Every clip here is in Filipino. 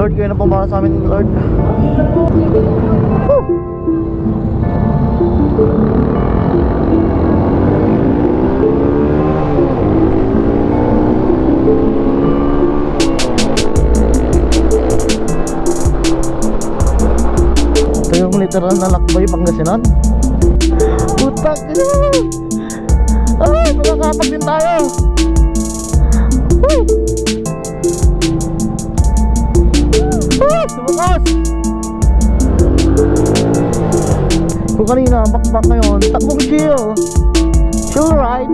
Lord, kayo na pumara sa amin, Lord. Woo! Ito yung literal na lakbay Pangasinan. Putak ina! Ay, makakapag din tayo! Woo! Sumukas! Kung kanina, bakbak ngayon, takbong chill. Chill ride.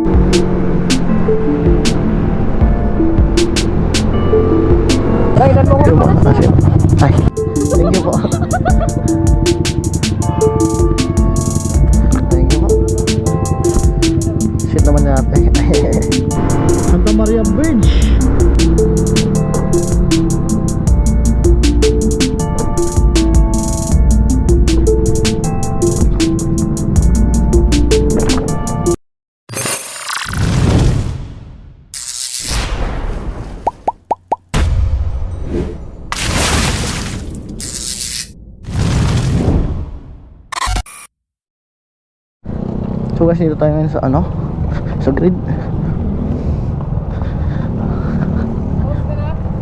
Ridean mo ko po. Ay, thank you po. Thank you po. Shit naman natin. Santa Maria Bridge. So guys, dito tayo ngayon sa ano? Sa grid.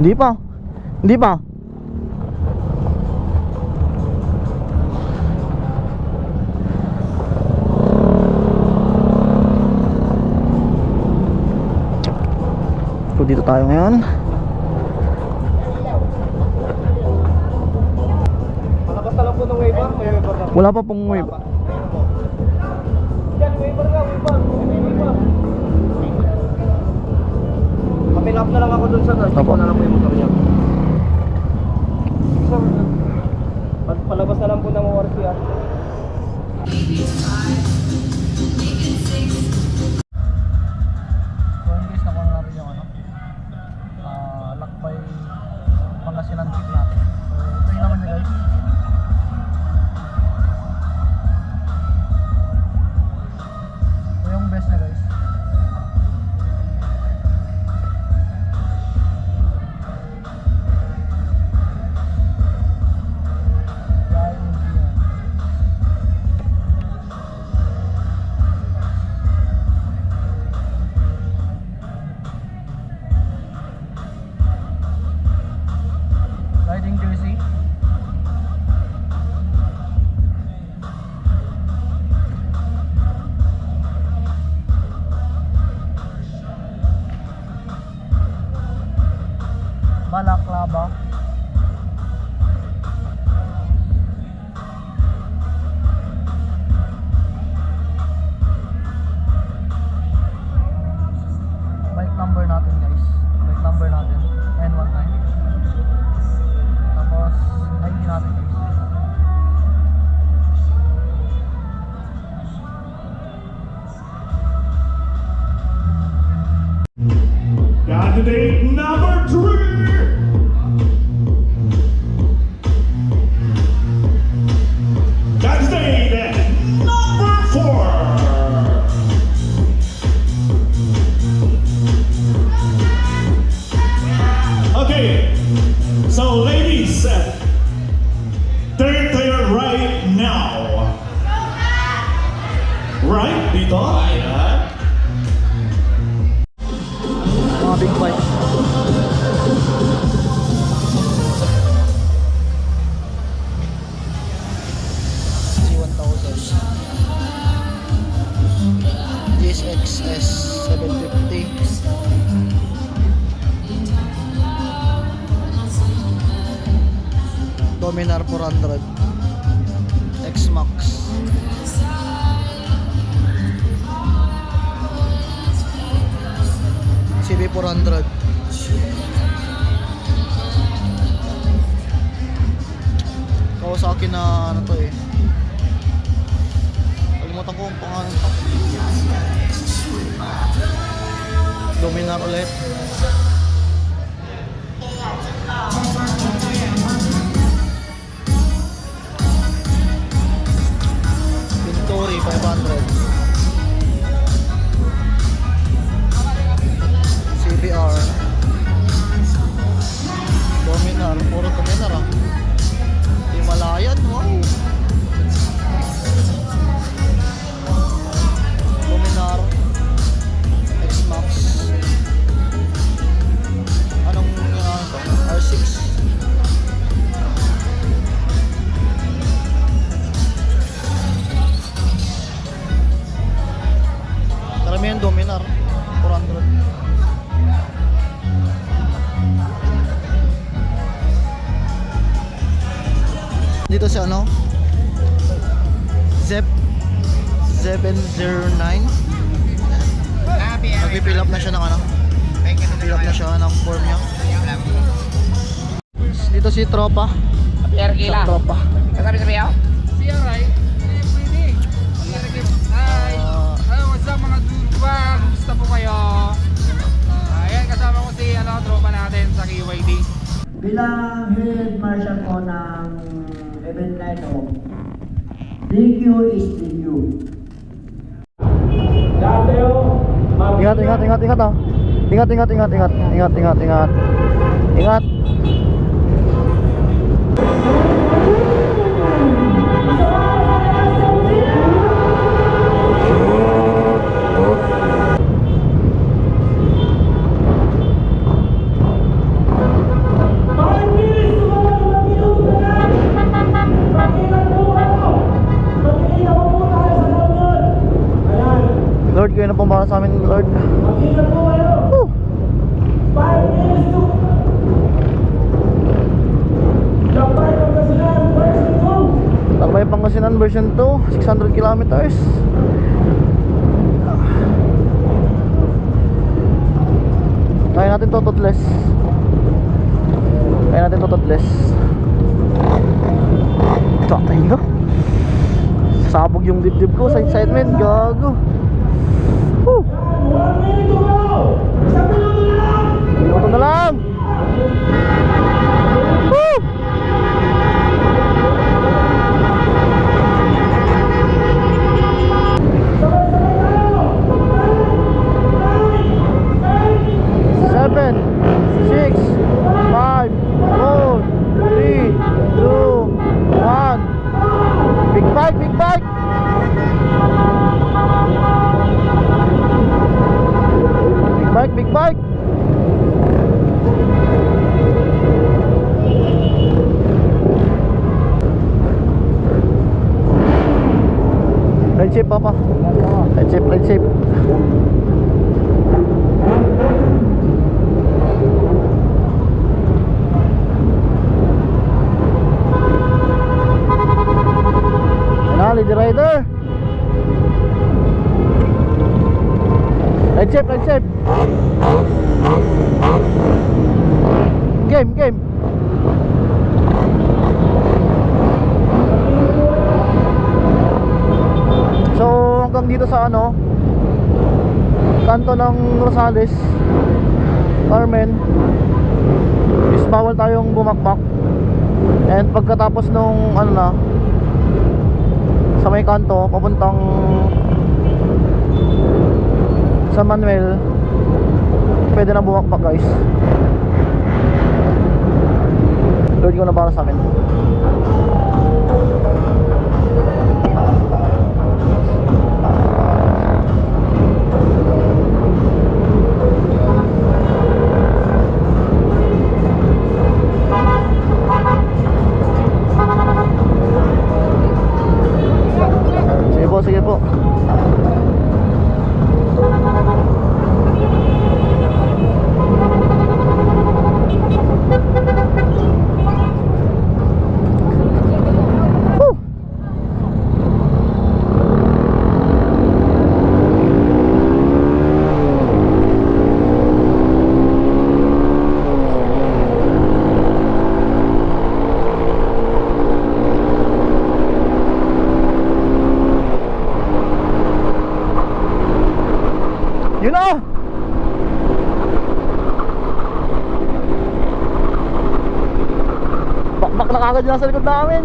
Hindi pa. Hindi pa. So dito tayo ngayon. Malabas na lang po ng waiver. May waiver na. Wala pa pong wave. Waiver ka, waiver. Papilap na lang ako dun sa guys. Ako na lang po yung motor niya. Palabas na lang po ng ORCR. So in case nakuha na natin yung ano, lakbay Pangasinan trip natin. So ito yung naman niya guys. Ito yung best na guys. Riding jersey. Balaklava. Bike number natin guys. Bike number natin N19. Tapos ID natin guys. Candidate number 3. Candidate number 4. Okay, so ladies, turn to your right now. Right, dito. Ayan. Mga big bike. C1000 GSX-S 750 Dominar 400 X-Max CB400 Kawasaki na ano to eh, kalimutan ko ang pangalan to. Dominar ulit. Venturi 500 CBR Dominar, puro Dominar sunod. Dito sa ano? Zep 709. Nag-fill up na siya ng ano? Fill up na siya ng form niya. Dito si Tropa. Sa Tropa. Kasabi-sabi ako? Siya, right? Pwede. Hi! Hello, what's up mga duba? Kumusta po kayo? Ayan, kasama ko si tropa natin sa KYD. Bilang head marshal ko ng event na ito, DQ is DQ. Ingat, ingat, ingat, ingat ah. Ingat, ingat, ingat, ingat. Ingat, ingat, ingat. Ingat. Lord, kayo na pumara sa amin, Lord. Woo! Lakbay Pangasinan version 2, 600 kilometers. Kaya natin to totless. Kaya natin to totless. Tatay ko. Sabog yung dibdib ko sa excitement, gago. Woo! Minuto na lang. Woo! Seven, 6, 5, 4, 3, 2, 1. Big bike, big bike. Big bike, big bike. Red chip, papa. Red chip, red chip. Lady Rider. Red chip, red chip. Game, game. So hanggang dito sa ano, kanto ng Rosales, Carmen, is bawal tayong bumakbak. And pagkatapos nung ano na, sa may kanto papuntang San Manuel, pwede na bumakbak, guys. Lord, ko na para sa akin. Sige po. Woo! Yun na! Bakbak na kagad yun sa likod namin.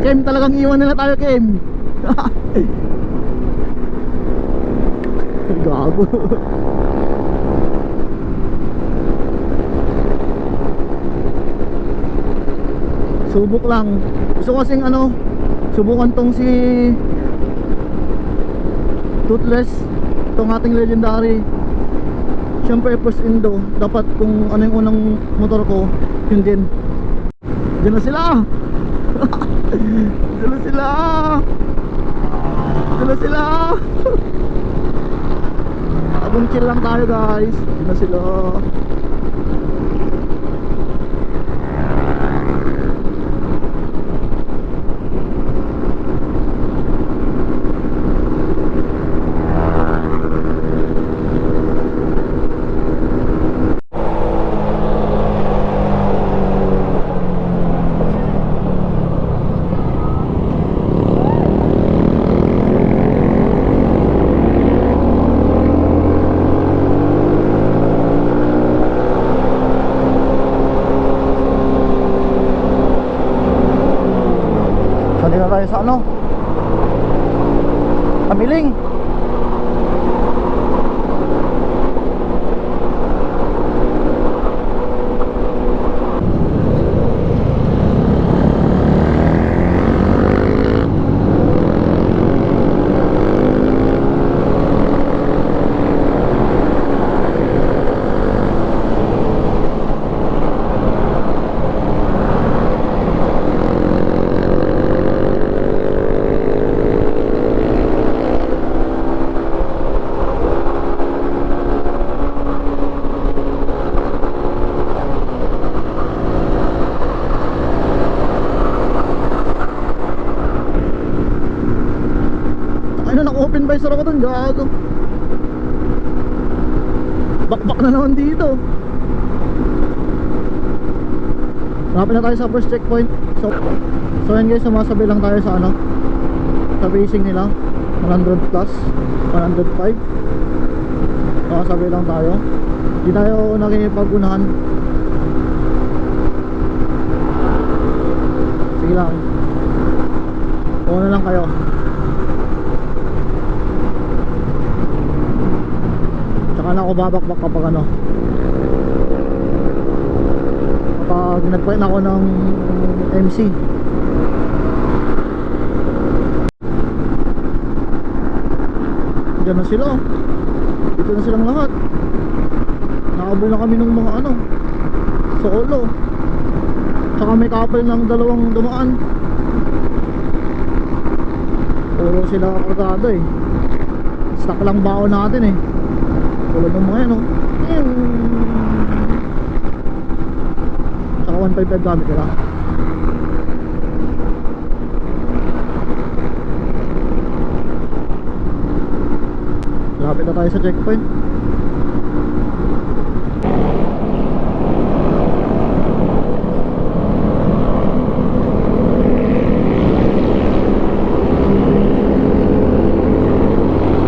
Kem, talagang iwan nila tayo, Kem. Gago. Subok lang. Gusto ko kasing ano, subukan tong si Toothless, itong ating legendary. Siyempre first indo, dapat kung ano yung unang motor ko, yun din. Diyan na sila. Diyan na sila. Diyan na sila. Abang chill lang tayo guys. Diyan na sila. So dito tayo sa ano, Kamiling. Ano, naka-open visor ako dun, gago. Bakbak na naman dito. Malapit na tayo sa first checkpoint. So yan guys, sumasabi lang tayo sa ano, sa racing nila 100 plus 105. Sumasabi lang tayo. Hindi tayo nakikipag-unahan. Sige lang, una lang kayo. Tsaka na ako babakbak kapag ano, kapag nag-point ako ng MC. Diyan na sila. Dito na silang lahat. Nakabol na kami ng mga ano, solo. Tsaka may couple ng dalawang dumaan. Puro sila kargado eh. Stock lang baon natin eh. Tulad ng mga yan oh. Tsaka 155 gamit nila. Lapit na tayo sa checkpoint.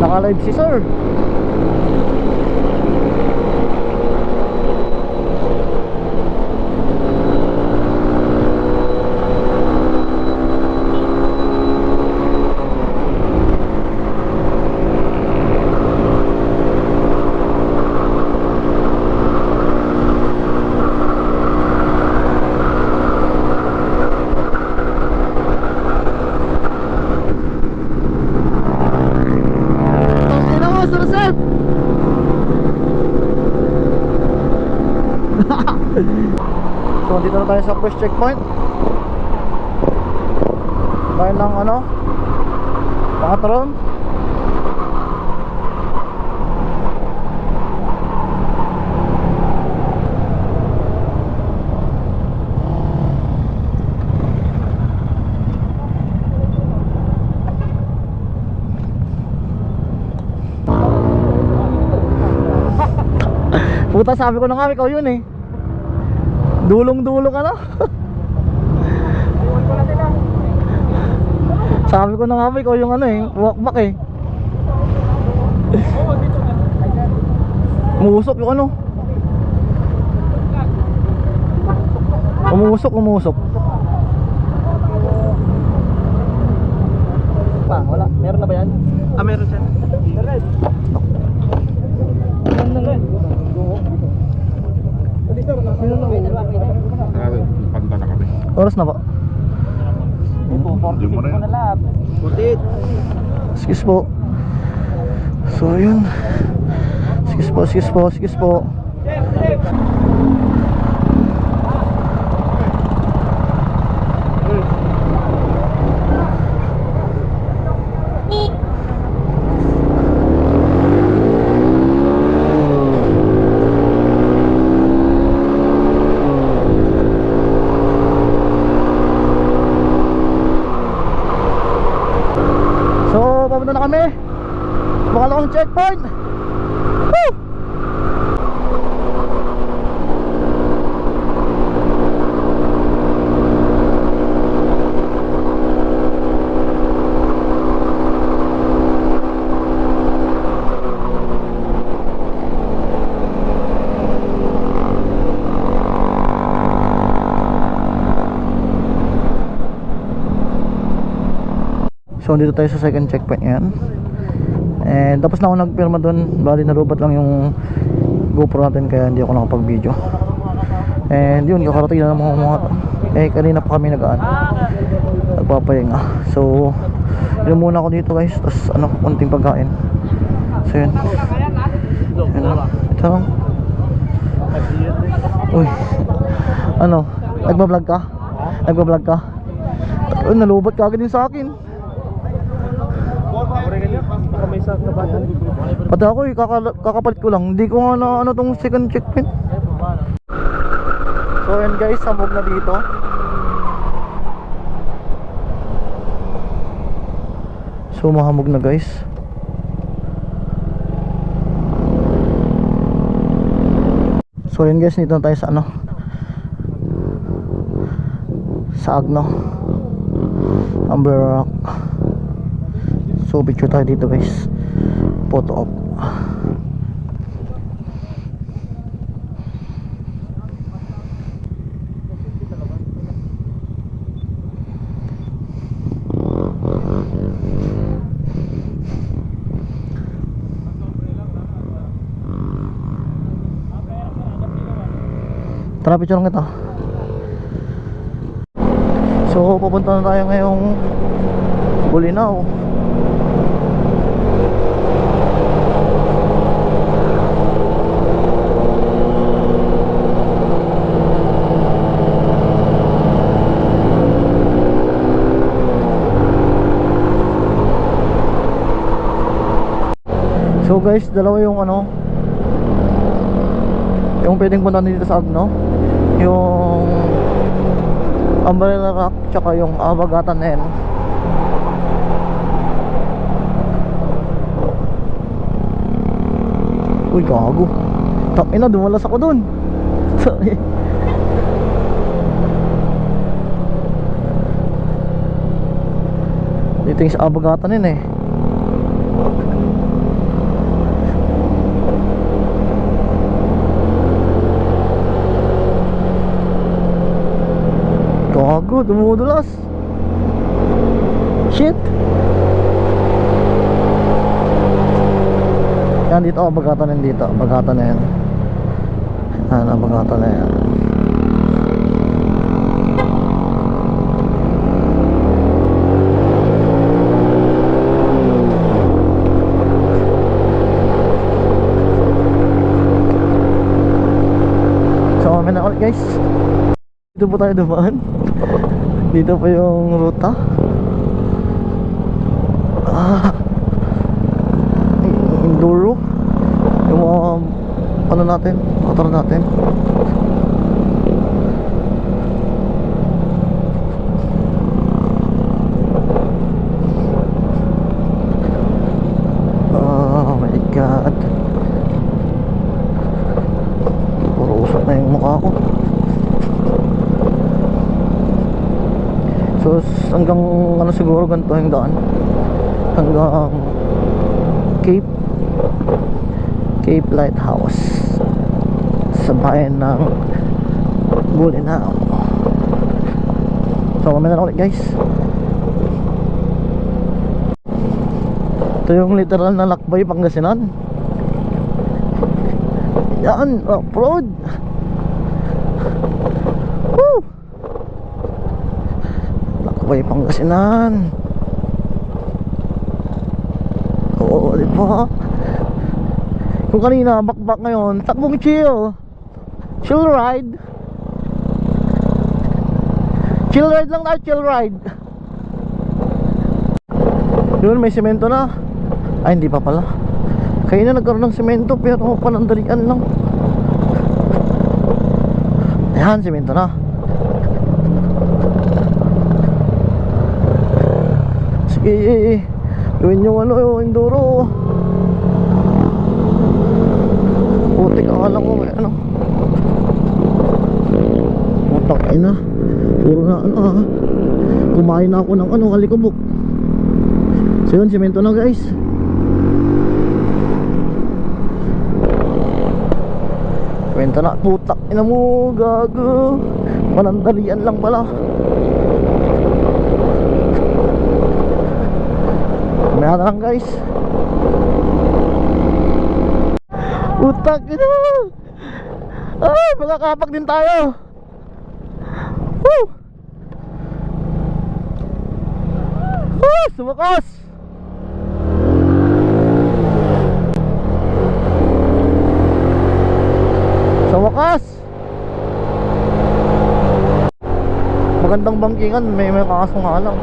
Naka-live si sir. So dito na tayo sa first checkpoint. Tayo ng ano, pangatron. Puta, sabi ko na nga ikaw yun eh. Dulong-dulong ka na. Sabi ko na nga ikaw yung ano eh, walkback eh. Umusok yung ano. Umusok. Pa, wala. Meron na ba yan? Ah, meron siya. Meron. Oras na po. 246 po na lahat. 48. Excuse po. So yun. Excuse po. So, papunta na kami. Pangalawang checkpoint. Woo! So dito tayo sa second checkpoint yan. And tapos na ako nagpirma doon. Bali nalubat lang yung GoPro natin kaya hindi ako nakapag-video. And yun, kakarating na ng mga kanina pa kami nagpapahinga. So yun muna ako dito guys. Tapos konting pagkain. So yun. Ito lang. Uy. Nagbablog ka? Nalubat ka agad din sa akin. Pati ako kakapalit ko lang. Hindi ko nga na tong second checkpoint. So yan guys, samog na dito. So mahamog na guys. So yan guys, dito na tayo sa sa Agno, Amber Rock. So picture tayo dito guys. Photo op. Tara, picture lang ito. So pupunta na tayo ngayong Bulinaw. So guys, dalawa yung yung pwedeng punta dito sa Agno, yung Umbrella Rock tsaka yung Abagatan na yan. Uy gago, takina, dumalas ako dun. Sorry. Dito yung sa Abagatan yun eh. Gago, dumudulas. Shit. Yan dito, Abagatan yan dito. Abagatan na yan. Yan, Abagatan na yan. So, may na ulit guys. Dito po tayo dumaan. Dito po yung ruta. Enduro. Yung natin, motor natin. Oh my god. Puro usap na yung mukha ko. So hanggang siguro ganito yung daan, hanggang Cape Lighthouse sa bayan ng Bulinaw. So mamaya na ulit guys. Ito yung literal na lakbay Pangasinan. Yan, off-road. Sabay Pangasinan. Oo, di ba? Kung kanina, bakbak ngayon, takbong chill. Chill ride. Chill ride lang tayo, chill ride. Yun, may semento na. Ay, hindi pa pala. Kaya na nagkaroon ng semento, pero panandalian lang. Ayan, semento na. Sige, gawin yung yung enduro. Putik, akala ko may putak ina. Puro na kumain na ako ng alikabok. So yun, semento na guys. Semento na, putak ina mo, gago. Panandalian lang pala. Mamaya na lang guys. Putak ina. Ay, magkakapag din tayo. Woo! Sumakas! Sa wakas! Magandang bangkingan, may kaso nga lang.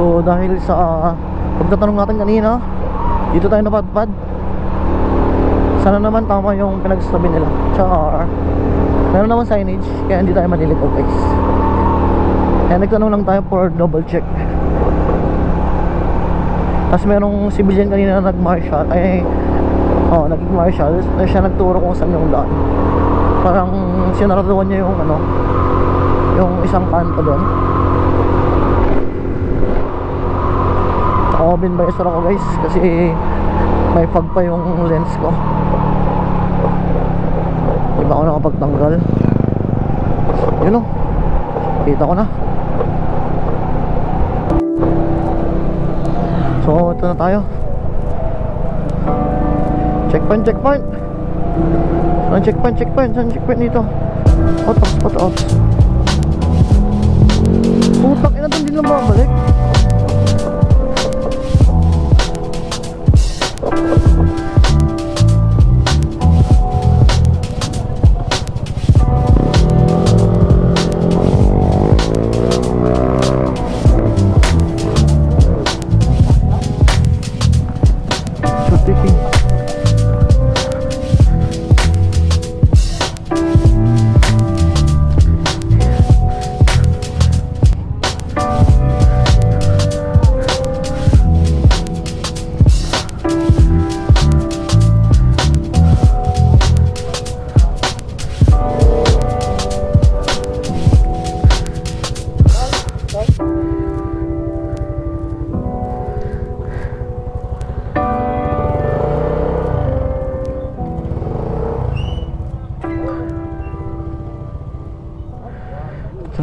So dahil sa pagtatanong natin kanina, dito tayo napadpad. Sana naman tama yung pinagsasabi nila. Char. Meron naman signage, kaya hindi tayo manilito guys. Kaya nagtanong lang tayo for double check. Tapos merong civilian kanina na nag-marshal. Nag-marshal. Siya nagturo kung saan yung daan. Parang sinaraduan niya yung yung isang kanto doon. Ako binbayasar ako guys kasi may fog pa yung lens ko. Di ba ako nakapagtanggal? Yun o, kita ko na. So ito na tayo. Checkpoint, checkpoint. Saan checkpoint, checkpoint? Saan checkpoint dito? Pataos, pataos.